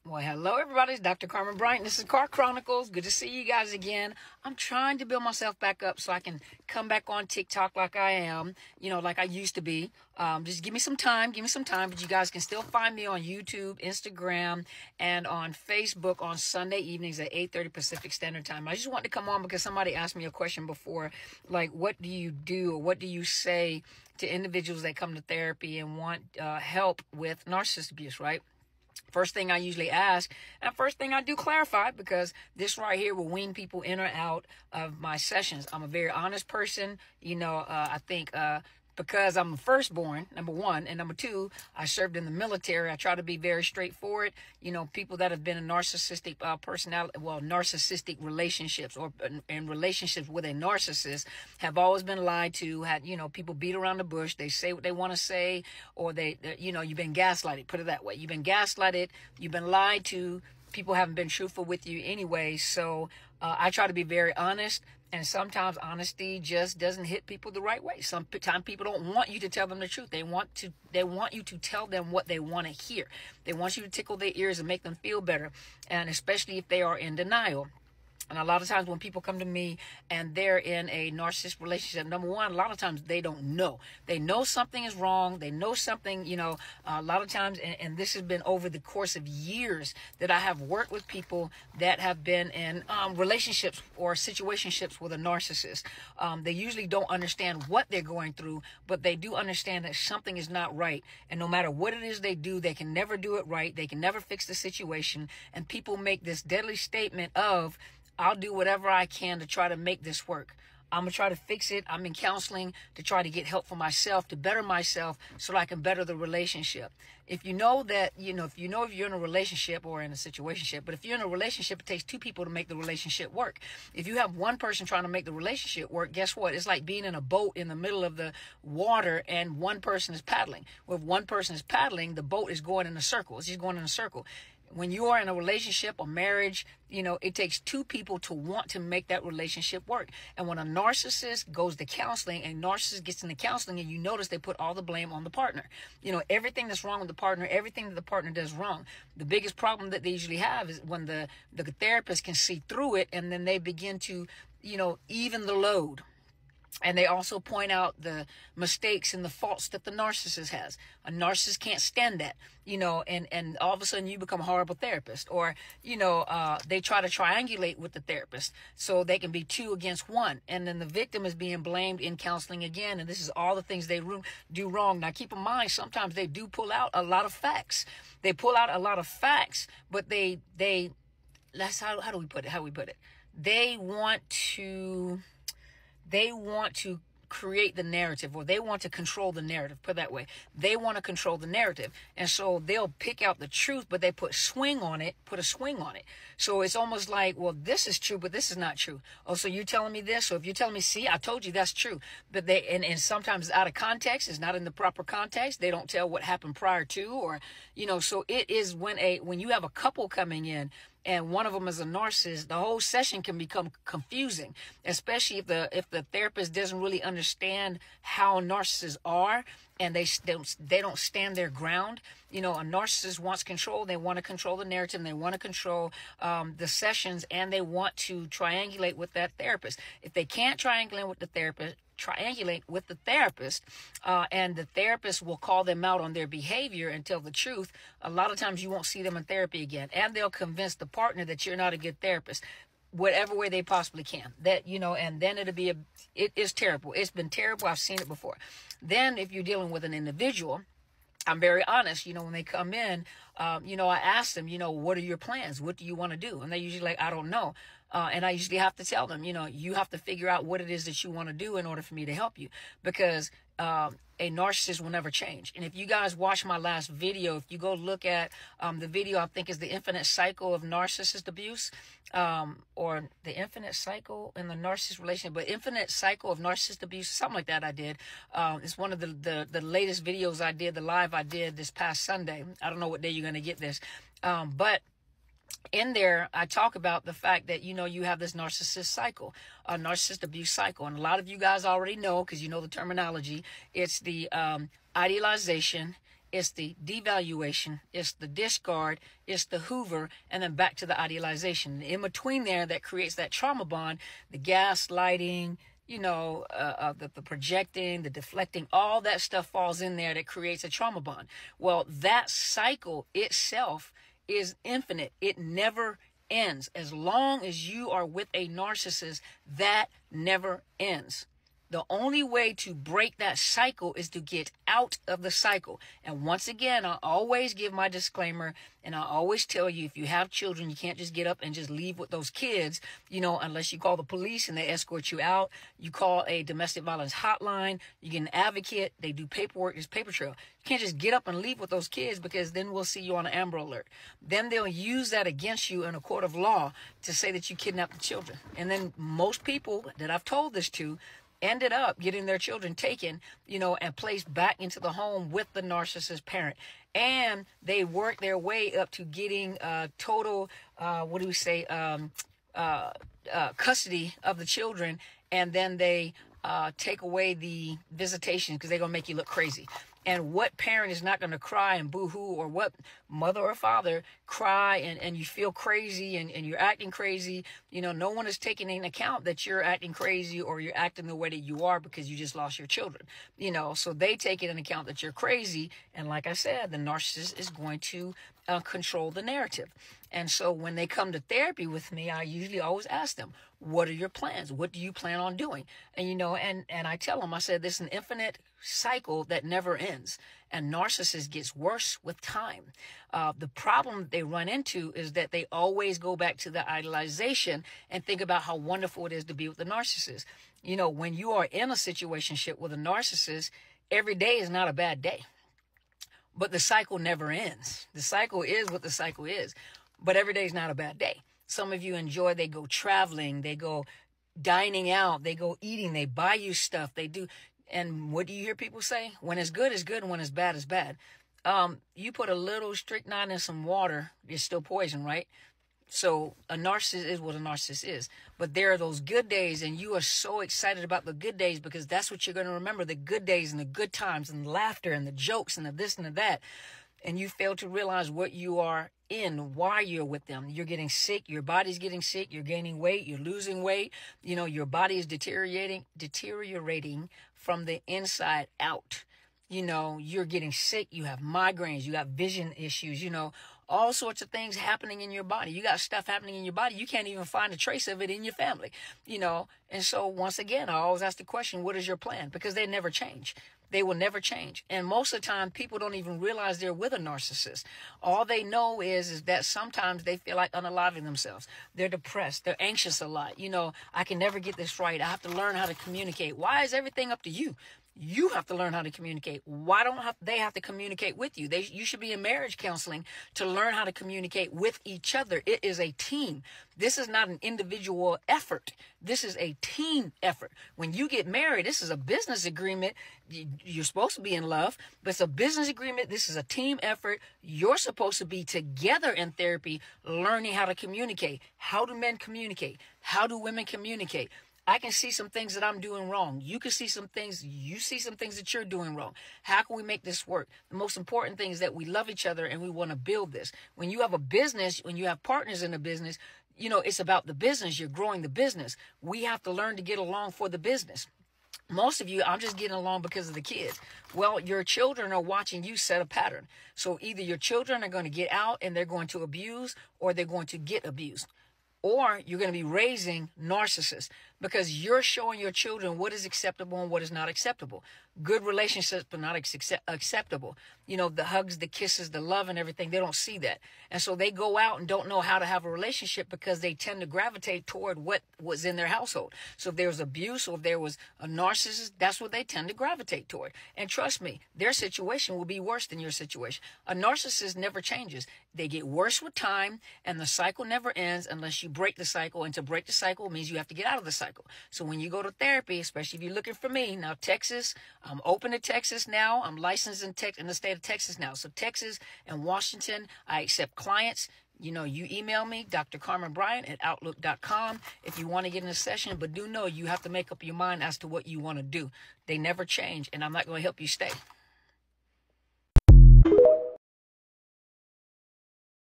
Well, hello, everybody. It's Dr. Carmen Bryant. This is Car Chronicles. Good to see you guys again. I'm trying to build myself back up so I can come back on TikTok like I am, like I used to be. Just give me some time. But you guys can still find me on YouTube, Instagram, and on Facebook on Sunday evenings at 8:30 Pacific Standard Time. I just wanted to come on because somebody asked me a question before, like, what do you do or what do you say to individuals that come to therapy and want help with narcissist abuse, right? First thing I usually ask, and first thing I do clarify, because this right here will wean people in or out of my sessions. I'm a very honest person. I think because I'm a firstborn, number one, and number two, I served in the military. I try to be very straightforward. People that have been in narcissistic narcissistic relationships or in relationships with a narcissist have always been lied to. Had people beat around the bush. They say what they want to say, or you've been gaslighted. Put it that way. You've been gaslighted. You've been lied to. People haven't been truthful with you anyway. So I try to be very honest. And sometimes honesty just doesn't hit people the right way. Sometimes people don't want you to tell them the truth. They want you to tell them what they want to hear. They want you to tickle their ears and make them feel better. And especially if they are in denial. And a lot of times when people come to me and they're in a narcissist relationship, number one, a lot of times they don't know. They know something is wrong. They know something, a lot of times, and this has been over the course of years that I have worked with people that have been in relationships or situationships with a narcissist. They usually don't understand what they're going through, but they do understand that something is not right. And no matter what it is they do, they can never do it right. They can never fix the situation. And people make this deadly statement of, I'll do whatever I can to try to make this work. I'm going to try to fix it. I'm in counseling to try to get help for myself, to better myself so that I can better the relationship. If you know that, if you're in a relationship or in a situationship, but if you're in a relationship, it takes two people to make the relationship work. If you have one person trying to make the relationship work, guess what? It's like being in a boat in the middle of the water and one person is paddling. Well, if one person is paddling, the boat is going in a circle. It's just going in a circle. When you are in a relationship or marriage, it takes two people to want to make that relationship work. And when a narcissist goes to counseling, a narcissist gets into counseling, and you notice they put all the blame on the partner. Everything that's wrong with the partner, everything that the partner does wrong. The biggest problem that they usually have is when the therapist can see through it, and then they begin to, even the load. And they also point out the mistakes and the faults that the narcissist has. A narcissist can't stand that, and all of a sudden you become a horrible therapist. Or, they try to triangulate with the therapist so they can be two against one. And then the victim is being blamed in counseling again. And this is all the things they do wrong. Now, keep in mind, sometimes they do pull out a lot of facts. They pull out a lot of facts, but that's how do we put it? How we put it? They want to create the narrative, or they want to control the narrative, put it that way. They want to control the narrative. And so they'll pick out the truth, but they put a swing on it. So it's almost like, well, this is true, but this is not true. Oh, so you're telling me this? So if you're telling me, see, I told you that's true. But and sometimes it's out of context. It's not in the proper context. They don't tell what happened prior to, or, so it is when you have a couple coming in, and one of them is a narcissist, the whole session can become confusing, especially if the therapist doesn't really understand how narcissists are, and they don't stand their ground. A narcissist wants control. They want to control the narrative, and they want to control the sessions, and they want to triangulate with that therapist. If they can't triangulate with the therapist, and the therapist will call them out on their behavior and tell the truth, a lot of times you won't see them in therapy again. And they'll convince the partner that you're not a good therapist, whatever way they possibly can. And then it is terrible. It's been terrible. I've seen it before. Then if you're dealing with an individual, I'm very honest, when they come in, I ask them, what are your plans? What do you want to do? And they usually like, I don't know. And I usually have to tell them, you have to figure out what it is that you want to do in order for me to help you, because a narcissist will never change. And if you guys watch my last video, if you go look at the video, I think is the infinite cycle of narcissist abuse, or the infinite cycle in the narcissist relationship, but infinite cycle of narcissist abuse, something like that I did. It's one of the latest videos I did, the live I did this past Sunday. I don't know what day you're going to get this, but in there, I talk about the fact that, you have this narcissist cycle, a narcissist abuse cycle. And a lot of you guys already know, because you know the terminology. It's the idealization, it's the devaluation, it's the discard, it's the hoover, and then back to the idealization. In between there, that creates that trauma bond, the gaslighting, the projecting, the deflecting, all that stuff falls in there that creates a trauma bond. Well, that cycle itself is infinite. It never ends. As long as you are with a narcissist, that never ends. The only way to break that cycle is to get out of the cycle. And once again, I always give my disclaimer, and I always tell you, if you have children, you can't just get up and just leave with those kids, unless you call the police and they escort you out. You call a domestic violence hotline, you get an advocate, they do paperwork, there's paper trail. You can't just get up and leave with those kids, because then we'll see you on an Amber Alert. Then they'll use that against you in a court of law to say that you kidnapped the children. And then most people that I've told this to ended up getting their children taken, and placed back into the home with the narcissist parent. And they work their way up to getting total, custody of the children. And then they take away the visitation, because they're going to make you look crazy. And what parent is not going to cry and boo-hoo, or what mother or father cry and you feel crazy and you're acting crazy? No one is taking into account that you're acting crazy or you're acting the way that you are because you just lost your children. So they take it into account that you're crazy. And like I said, the narcissist is going to control the narrative. And so when they come to therapy with me, I usually always ask them, what are your plans? What do you plan on doing? And, and I tell them, I said, this is an infinite cycle that never ends. And narcissist gets worse with time. The problem they run into is that they always go back to the idealization and think about how wonderful it is to be with the narcissist. When you are in a situationship with a narcissist, every day is not a bad day. But the cycle never ends. The cycle is what the cycle is. But every day is not a bad day. Some of you enjoy, they go traveling, they go dining out, they go eating, they buy you stuff, they do. And what do you hear people say? When it's good, it's good, and when it's bad, it's bad. You put a little strychnine in some water, it's still poison, right? So a narcissist is what a narcissist is. But there are those good days, and you are so excited about the good days because that's what you're going to remember, the good days and the good times and the laughter and the jokes and the this and the that. And you fail to realize what you are in, why you're with them. You're getting sick, your body's getting sick, you're gaining weight, you're losing weight, your body is deteriorating from the inside out. You're getting sick, you have migraines, you got vision issues, all sorts of things happening in your body. You got stuff happening in your body. You can't even find a trace of it in your family, And so once again, I always ask the question, what is your plan? Because they never change. They will never change. And most of the time, people don't even realize they're with a narcissist. All they know is that sometimes they feel like unaliving themselves. They're depressed. They're anxious a lot. I can never get this right. I have to learn how to communicate. Why is everything up to you? You have to learn how to communicate. Why don't they have to communicate with you? You should be in marriage counseling to learn how to communicate with each other. It is a team. This is not an individual effort. This is a team effort. When you get married, this is a business agreement. You're supposed to be in love, but it's a business agreement. This is a team effort. You're supposed to be together in therapy, learning how to communicate. How do men communicate? How do women communicate? I can see some things that I'm doing wrong. You can see some things, you see some things that you're doing wrong. How can we make this work? The most important thing is that we love each other and we want to build this. When you have a business, when you have partners in a business, it's about the business. You're growing the business. We have to learn to get along for the business. Most of you, I'm just getting along because of the kids. Well, your children are watching you set a pattern. So either your children are going to get out and they're going to abuse, or they're going to get abused. Or you're going to be raising narcissists because you're showing your children what is acceptable and what is not acceptable. Good relationships, but not acceptable. The hugs, the kisses, the love and everything, they don't see that. And so they go out and don't know how to have a relationship because they tend to gravitate toward what was in their household. So if there was abuse or if there was a narcissist, that's what they tend to gravitate toward. And trust me, their situation will be worse than your situation. A narcissist never changes. They get worse with time, and the cycle never ends unless you break the cycle. And to break the cycle means you have to get out of the cycle. So when you go to therapy, especially if you're looking for me, now Texas, I'm open to Texas now. I'm licensed in the state of Texas now. So Texas and Washington, I accept clients. You email me, Dr. Carmen Bryant at Outlook.com if you want to get in a session. But do know you have to make up your mind as to what you want to do. They never change, and I'm not going to help you stay.